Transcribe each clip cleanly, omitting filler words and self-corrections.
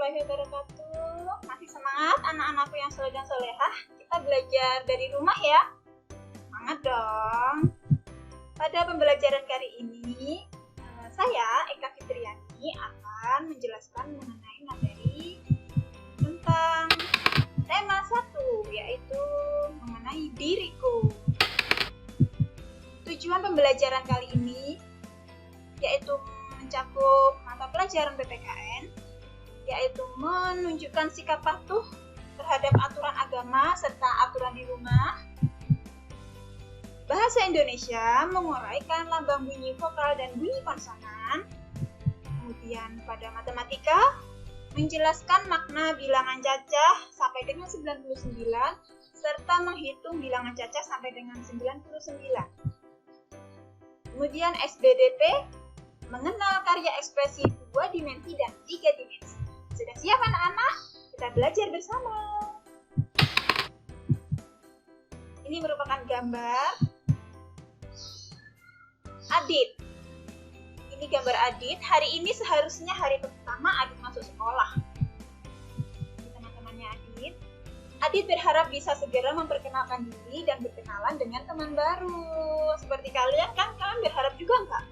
warahmatullahi wabarakatuh. Masih semangat anak-anakku yang soleh dan solehah? Kita belajar dari rumah ya? Semangat dong. Pada pembelajaran kali ini, saya Eka Fitriani akan menjelaskan mengenai materi tentang tema 1, yaitu mengenai diriku. Tujuan pembelajaran kali ini yaitu mencakup mata pelajaran PPKN, yaitu menunjukkan sikap patuh terhadap aturan agama serta aturan di rumah. Bahasa Indonesia menguraikan lambang bunyi vokal dan bunyi konsonan. Kemudian pada matematika menjelaskan makna bilangan cacah sampai dengan 99 serta menghitung bilangan cacah sampai dengan 99. Kemudian SBDP mengenal karya ekspresi 2 dimensi dan 3 dimensi. Sudah siap anak-anak? Kita belajar bersama. Ini merupakan gambar Adit. Ini gambar Adit. Hari ini seharusnya hari pertama Adit masuk sekolah. Ini teman-temannya Adit. Adit berharap bisa segera memperkenalkan diri dan berkenalan dengan teman baru. Seperti kalian kan? Kalian berharap juga enggak?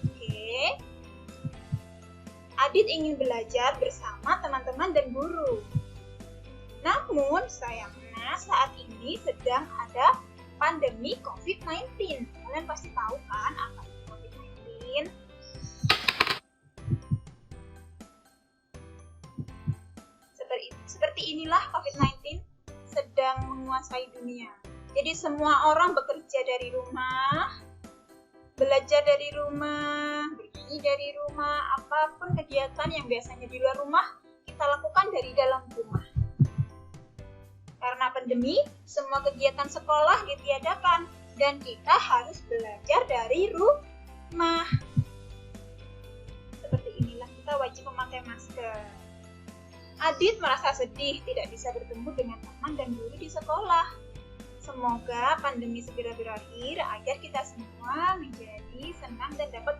Oke. Adit ingin belajar bersama teman-teman dan guru. Namun sayangnya saat ini sedang ada pandemi COVID-19. Kalian pasti tahu kan apa itu COVID-19? Seperti inilah COVID-19 sedang menguasai dunia. Jadi semua orang bekerja dari rumah, belajar dari rumah, bernyanyi dari rumah, apapun kegiatan yang biasanya di luar rumah, kita lakukan dari dalam rumah. Karena pandemi, semua kegiatan sekolah ditiadakan dan kita harus belajar dari rumah. Seperti inilah kita wajib memakai masker. Adit merasa sedih tidak bisa bertemu dengan teman dan guru di sekolah. Semoga pandemi segera berakhir agar kita semua menjadi senang dan dapat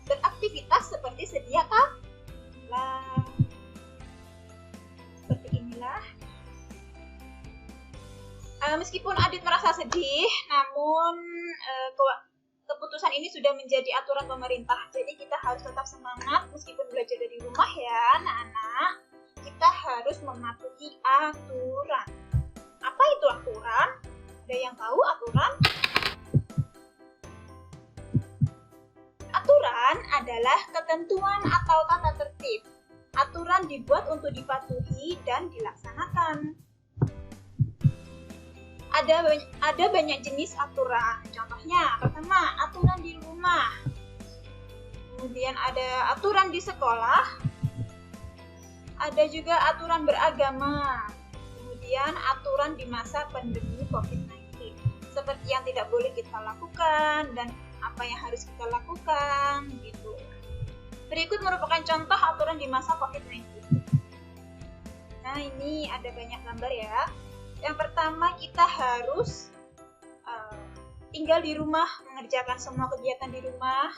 beraktivitas seperti sedia kala. Seperti inilah. Meskipun Adit merasa sedih, namun keputusan ini sudah menjadi aturan pemerintah. Jadi kita harus tetap semangat meskipun belajar dari rumah ya anak-anak. Kita harus mematuhi aturan. Apa itu aturan? Ada yang tahu aturan? Aturan adalah ketentuan atau tata tertib. Aturan dibuat untuk dipatuhi dan dilaksanakan. Ada banyak jenis aturan. Contohnya, pertama, aturan di rumah. Kemudian ada aturan di sekolah. Ada juga aturan beragama. Kemudian aturan di masa pandemi COVID-19. Seperti yang tidak boleh kita lakukan dan apa yang harus kita lakukan gitu. Berikut merupakan contoh aturan di masa COVID-19. Nah, ini ada banyak gambar ya. Yang pertama, kita harus tinggal di rumah, mengerjakan semua kegiatan di rumah.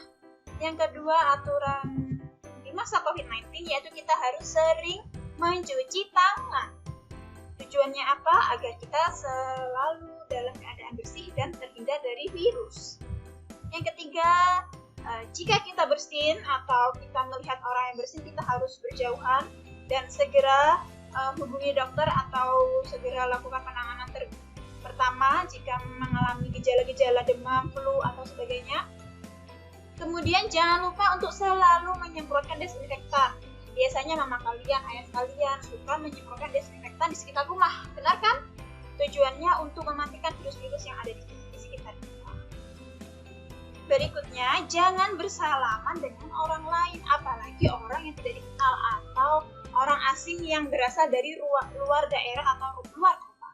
Yang kedua, aturan di masa COVID-19 yaitu kita harus sering mencuci tangan. Tujuannya apa? Agar kita selalu dalam keadaan bersih dan terhindar dari virus. Yang ketiga, jika kita bersin atau kita melihat orang yang bersin, kita harus berjauhan dan segera hubungi dokter atau segera lakukan penanganan pertama jika mengalami gejala-gejala demam, flu, atau sebagainya. Kemudian jangan lupa untuk selalu menyemprotkan desinfektan. Biasanya mama kalian, ayah kalian suka menyemprotkan desinfektan di sekitar rumah, benar kan? Tujuannya untuk mematikan virus-virus yang ada di sekitar kita. Berikutnya, jangan bersalaman dengan orang lain, apalagi orang yang tidak dikenal atau orang asing yang berasal dari luar daerah atau luar kota.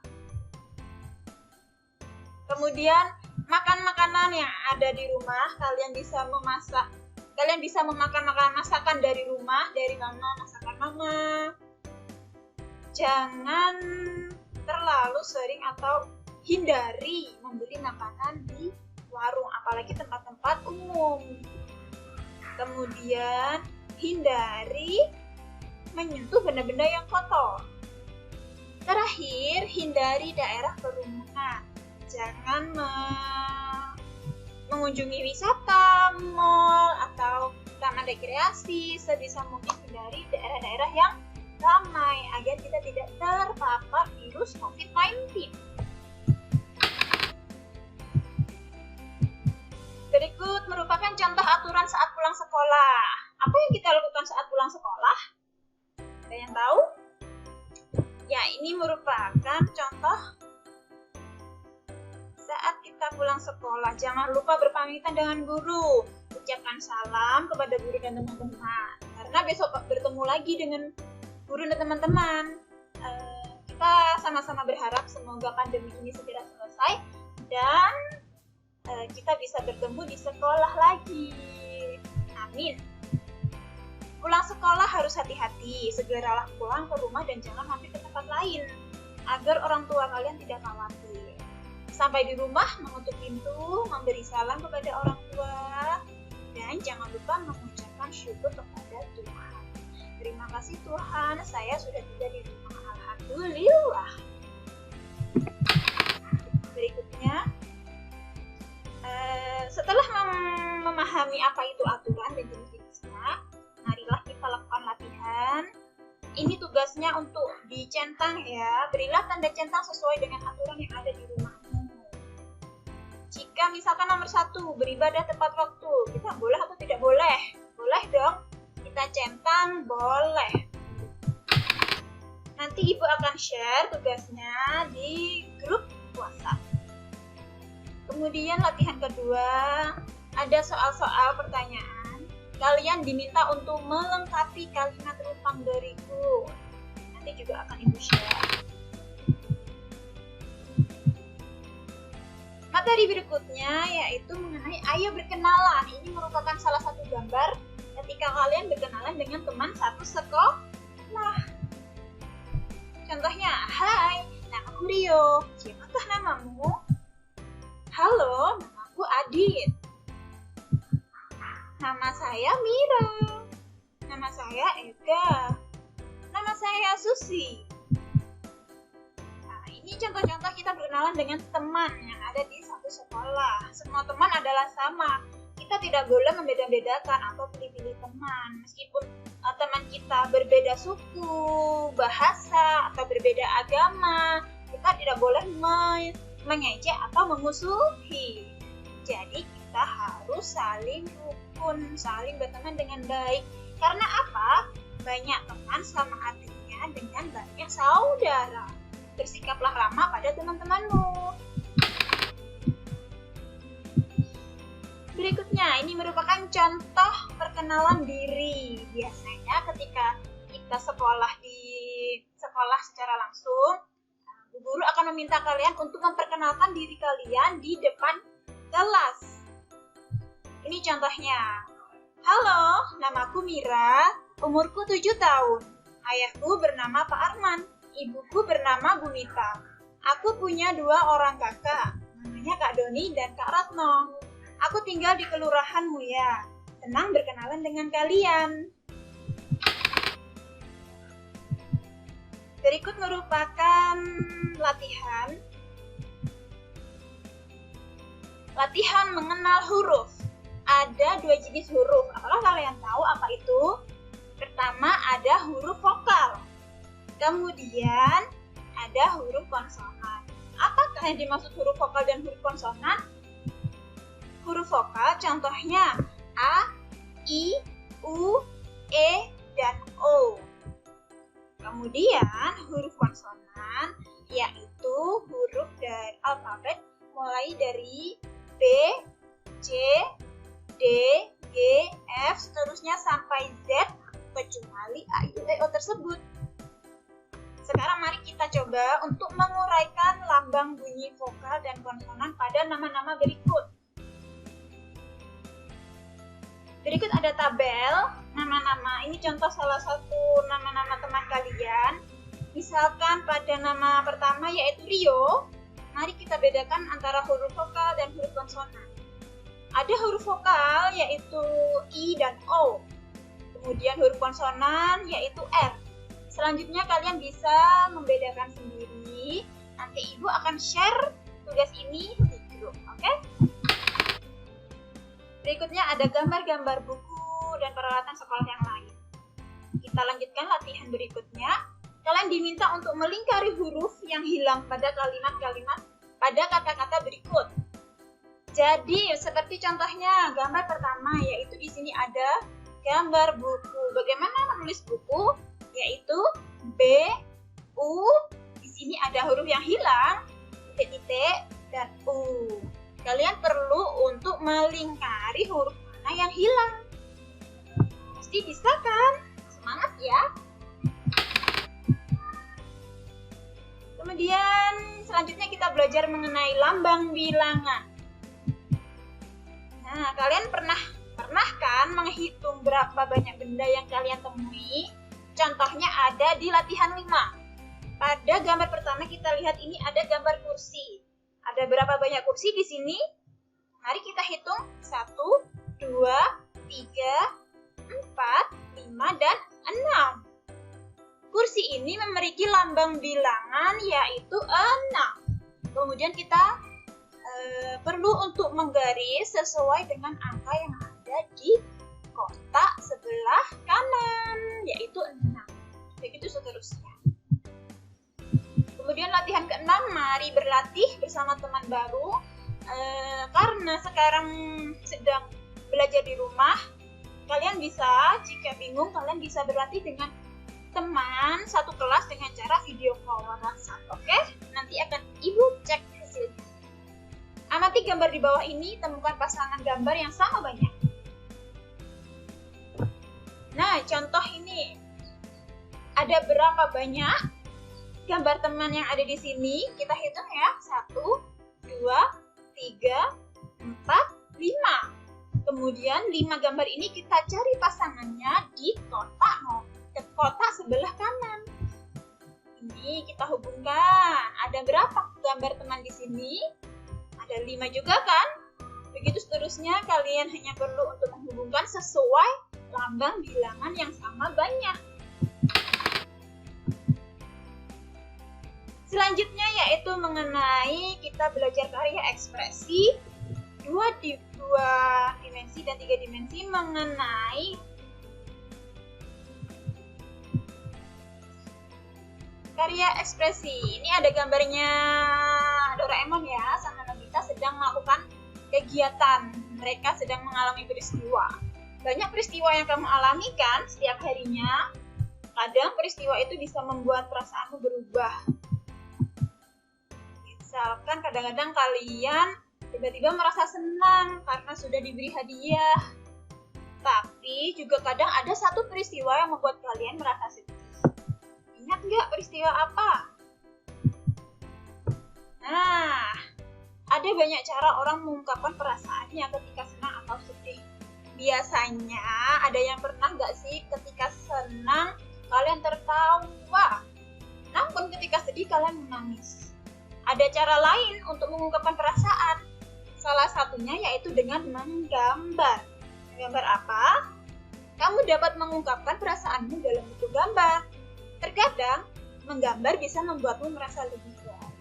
Kemudian, makan makanan yang ada di rumah. Kalian bisa memakan makanan masakan dari rumah, dari mama, masakan mama. Jangan terlalu sering atau hindari membeli makanan di warung, apalagi tempat-tempat umum. Kemudian hindari menyentuh benda-benda yang kotor. Terakhir, hindari daerah kerumunan. Jangan mengunjungi wisata, mal, atau taman rekreasi. Sebisa mungkin hindari daerah-daerah yang ramai agar kita tidak terpapar virus COVID-19. Berikut merupakan contoh aturan saat pulang sekolah. Apa yang kita lakukan saat pulang sekolah? Ada yang tahu? Ya, ini merupakan contoh saat kita pulang sekolah. Jangan lupa berpamitan dengan guru. Ucapkan salam kepada guru dan teman-teman. Karena besok bertemu lagi dengan guru dan teman-teman. Kita sama-sama berharap semoga pandemi ini segera selesai dan kita bisa bertemu di sekolah lagi. Amin. Pulang sekolah harus hati-hati. Segeralah pulang ke rumah dan jangan mampir ke tempat lain agar orang tua kalian tidak khawatir. Sampai di rumah, mengutuk pintu, memberi salam kepada orang tua, dan jangan lupa mengucapkan syukur kepada Tuhan. Terima kasih Tuhan, saya sudah tiba di rumah. Alhamdulillah. Berikutnya, setelah memahami apa itu aturan dan jenis-jenisnya, marilah kita lakukan latihan. Ini tugasnya untuk dicentang ya. Berilah tanda centang sesuai dengan aturan yang ada di rumahmu. Jika misalkan nomor 1, beribadah tepat waktu, kita boleh atau tidak boleh? Boleh dong. Kita centang boleh. Nanti ibu akan share tugasnya di grup WhatsApp. Kemudian latihan kedua, ada soal-soal pertanyaan. Kalian diminta untuk melengkapi kalimat utang dariku. Nanti juga akan ibu share. Materi berikutnya yaitu mengenai ayo berkenalan. Ini merupakan salah satu gambar ketika kalian berkenalan dengan teman satu sekolah. Contohnya, hai, namaku Rio. Siapakah namamu? Halo, namaku Adit. Nama saya Mira. Nama saya Ega. Nama saya Susi. Nah, ini contoh-contoh kita berkenalan dengan teman yang ada di satu sekolah. Semua teman adalah sama. Kita tidak boleh membeda-bedakan atau pilih-pilih teman. Meskipun teman kita berbeda suku, bahasa, atau berbeda agama, kita tidak boleh mengejek atau memusuhi. Jadi kita harus saling rukun, saling berteman dengan baik. Karena apa? Banyak teman sama artinya dengan banyak saudara. Bersikaplah ramah pada teman-temanmu. Berikutnya, ini merupakan contoh perkenalan diri. Biasanya ketika kita sekolah di sekolah secara langsung, Bu Guru akan meminta kalian untuk memperkenalkan diri kalian di depan kelas. Ini contohnya. Halo, namaku Mira, umurku 7 tahun. Ayahku bernama Pak Arman, ibuku bernama Bu Mita. Aku punya 2 orang kakak, namanya Kak Doni dan Kak Ratno. Aku tinggal di Kelurahan Muya. Senang berkenalan dengan kalian. Berikut merupakan latihan mengenal huruf. Ada 2 jenis huruf. Apakah kalian tahu apa itu? Pertama ada huruf vokal. Kemudian ada huruf konsonan. Apakah yang dimaksud huruf vokal dan huruf konsonan? Huruf vokal contohnya A, I, U, E, dan O. Kemudian huruf konsonan yaitu huruf dari alfabet mulai dari B, C, D, G, F, seterusnya sampai Z kecuali A, I, U, E, O tersebut. Sekarang mari kita coba untuk menguraikan lambang bunyi vokal dan konsonan pada nama-nama berikut. Berikut ada tabel nama-nama. Ini contoh salah satu nama-nama teman kalian. Misalkan pada nama pertama yaitu Rio, mari kita bedakan antara huruf vokal dan huruf konsonan. Ada huruf vokal yaitu I dan O. Kemudian huruf konsonan yaitu R. Selanjutnya kalian bisa membedakan sendiri. Nanti ibu akan share tugas ini di grup, oke? Berikutnya ada gambar-gambar buku dan peralatan sekolah yang lain. Kita lanjutkan latihan berikutnya. Kalian diminta untuk melingkari huruf yang hilang pada kalimat-kalimat pada kata-kata berikut. Jadi, seperti contohnya gambar pertama, yaitu di sini ada gambar buku. Bagaimana menulis buku? Yaitu B, U. Di sini ada huruf yang hilang, titik-titik, dan U. Kalian perlu untuk melingkari huruf mana yang hilang. Pasti bisa kan? Semangat ya! Kemudian selanjutnya kita belajar mengenai lambang bilangan. Nah, kalian pernah kan menghitung berapa banyak benda yang kalian temui? Contohnya ada di latihan 5. Pada gambar pertama kita lihat ini ada gambar kursi. Ada berapa banyak kursi di sini? Mari kita hitung. 1, 2, 3, 4, 5, dan 6. Kursi ini memiliki lambang bilangan yaitu 6. Kemudian kita perlu untuk menggaris sesuai dengan angka yang ada di kotak sebelah kanan, yaitu 6. Begitu seterusnya. Kemudian latihan ke-6, mari berlatih bersama teman baru. Karena sekarang sedang belajar di rumah, kalian bisa, jika bingung, kalian bisa berlatih dengan teman satu kelas dengan cara video call WhatsApp, oke? Nanti akan ibu cek hasilnya. Amati gambar di bawah ini, temukan pasangan gambar yang sama banyak. Nah, contoh ini ada berapa banyak gambar teman yang ada di sini? Kita hitung ya. 1, 2, 3, 4, 5. Kemudian 5 gambar ini kita cari pasangannya di kotak sebelah kanan. Ini kita hubungkan. Ada berapa gambar teman di sini? Ada 5 juga kan? Begitu seterusnya, kalian hanya perlu untuk menghubungkan sesuai lambang bilangan yang sama banyak. Selanjutnya yaitu mengenai kita belajar karya ekspresi 2 dimensi dan 3 dimensi mengenai karya ekspresi. Ini ada gambarnya Doraemon ya, sama Nobita sedang melakukan kegiatan. Mereka sedang mengalami peristiwa. Banyak peristiwa yang kamu alami kan setiap harinya. Kadang peristiwa itu bisa membuat perasaanmu berubah. Misalkan kadang-kadang kalian tiba-tiba merasa senang karena sudah diberi hadiah. Tapi juga kadang ada satu peristiwa yang membuat kalian merasa sedih. Ingat nggak peristiwa apa? Nah, ada banyak cara orang mengungkapkan perasaannya ketika senang atau sedih. Biasanya ada yang pernah nggak sih ketika senang kalian tertawa, namun ketika sedih kalian menangis. Ada cara lain untuk mengungkapkan perasaan. Salah satunya yaitu dengan menggambar. Menggambar apa? Kamu dapat mengungkapkan perasaanmu dalam bentuk gambar. Terkadang, menggambar bisa membuatmu merasa lebih baik.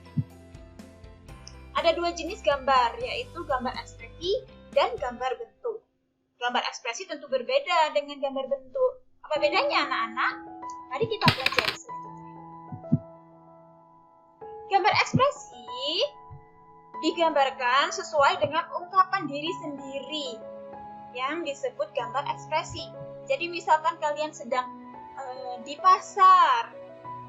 Ada 2 jenis gambar, yaitu gambar ekspresi dan gambar bentuk. Gambar ekspresi tentu berbeda dengan gambar bentuk. Apa bedanya anak-anak? Mari kita pelajari selanjutnya. Gambar ekspresi digambarkan sesuai dengan ungkapan diri sendiri yang disebut gambar ekspresi. Jadi misalkan kalian sedang di pasar,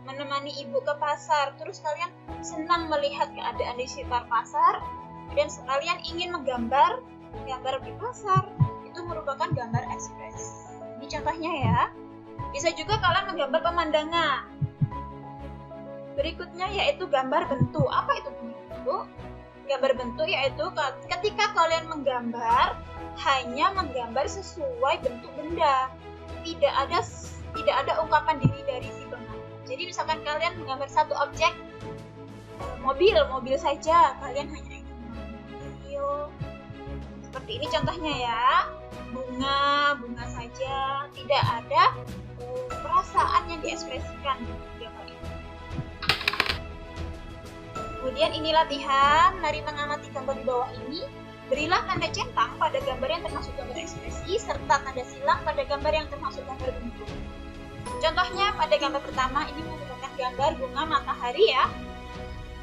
menemani ibu ke pasar, terus kalian senang melihat keadaan di sekitar pasar, dan kalian ingin menggambar gambar di pasar, itu merupakan gambar ekspresi. Ini contohnya ya. Bisa juga kalian menggambar pemandangan. Berikutnya yaitu gambar bentuk. Apa itu bentuk? Gambar bentuk yaitu ketika kalian menggambar, hanya menggambar sesuai bentuk benda. Tidak ada ungkapan diri dari si pengambar. Jadi misalkan kalian menggambar satu objek, mobil saja, kalian hanya ingin mobil. Seperti ini contohnya ya, bunga saja, tidak ada perasaan yang diekspresikan di gambar itu. Kemudian ini latihan, mari mengamati gambar di bawah ini. Berilah tanda centang pada gambar yang termasuk gambar ekspresi, serta tanda silang pada gambar yang termasuk gambar bentuk. Contohnya pada gambar pertama ini merupakan gambar bunga matahari ya.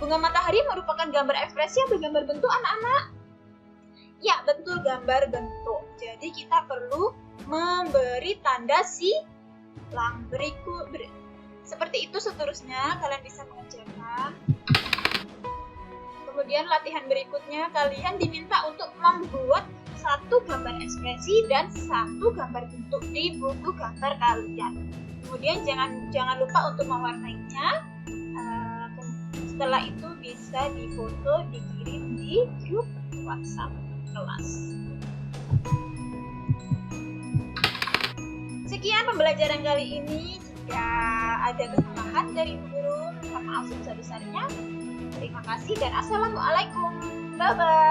Bunga matahari merupakan gambar ekspresi atau gambar bentuk anak-anak? Ya, betul, gambar bentuk. Jadi kita perlu memberi tanda silang. Seperti itu seterusnya kalian bisa mengerjakan. Kemudian latihan berikutnya kalian diminta untuk membuat satu gambar ekspresi dan satu gambar bentuk di buku gambar kalian. Kemudian jangan lupa untuk mewarnainya. Setelah itu bisa difoto, dikirim di grup WhatsApp kelas. Sekian pembelajaran kali ini. Jika ada kesalahan dari guru, minta maaf sebesar-besarnya. Terima kasih dan assalamualaikum. Bye-bye.